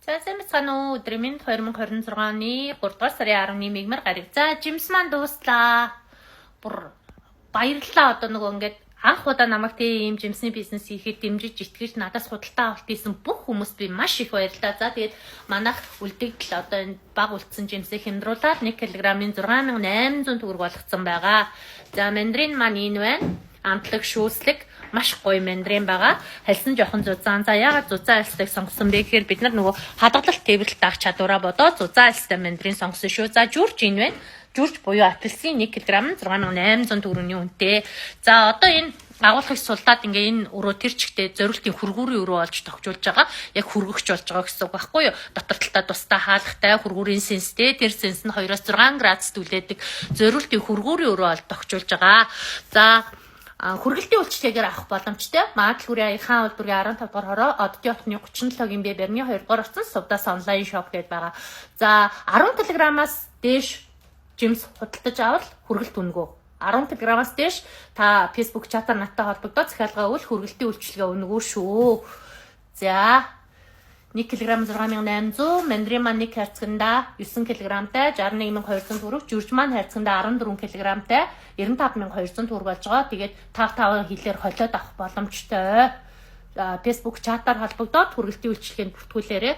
За сайн байна уу? Өдрийн минь 2026 оны 3 дугаар сарын 11-нд гараг. За жимс маань дууслаа. Бүр баярлалаа одоо нөгөө ингээд анх удаа намайг тийм жимсний бизнес хийхэд дэмжиж итгэж надаас худалдаа авалт хийсэн бүх хүмүүст би маш их баярлалаа. За тэгээд манайх үлдэгдэл одоо энэ баг үлдсэн жимсийг хямдруулаад 1 кг-ийн 6800 төгрөг болгоцсон байгаа. За мандарин маань энэ байна. Амтлаг шүүслэг маш гоё мандарин байгаа. Хальсан жоохон зузаан. За яагаад зузаан альстайг сонгосон бэ гэхээр бид нар нөгөө хадгалалт тээвэрлэлт даах чадвараа бодоод зузаан альстай мандарин сонгосон шүү. За жүрж энэ байна. Жүрж буюу апельсин 1 кг 6800 төгрөгийн үнэтэй. За одоо энэ агуулгыг сулдаад ингээ энэ өрөө тэр чигтээ зориултын хөргүүрийн өрөө олж тогтжуулж байгаа. Яг хөргөгч болж байгаа гэсэн үг байхгүй юу? Дотор талдаа тусдаа хаалгатай хөргүүрийн сенстэй тэр сенс нь 2-6 градус түлээдэг зориултын хөргүүрийн өрөө олж тогтжуулж байгаа. За хүргэлтийн үйлчлэгээр авах боломжтой. Магадлалын аяхан үйлдвэрийн 15 дугаар хороо оддын хотны 37-гийн Б-барны 2 дугаар орсон Сувдаас онлайн шоп гэдээ байгаа. За 10 кг-аас дээш жимс худалдаж авал хүргэлт үнэгүй. 10 кг-аас дээш та Facebook чатаар надтай холбогдоод захиалгаа өгвөл хүргэлтийн үйлчлэгээ үнэгүй шүү. За 1 кг 6800, мандарин маань 1 хайрцагтаа 9 кг-тай 61200 төгрөг, жүрж маань хайрцагтаа 14 кг-тай 95200 төгрөг болж байгаа. Тэгээд 5 хилээр холиод авах боломжтой. Facebook чатаар холбогдоод хүргэлтийн үйлчлэгээнд бүртгүүлээрэй.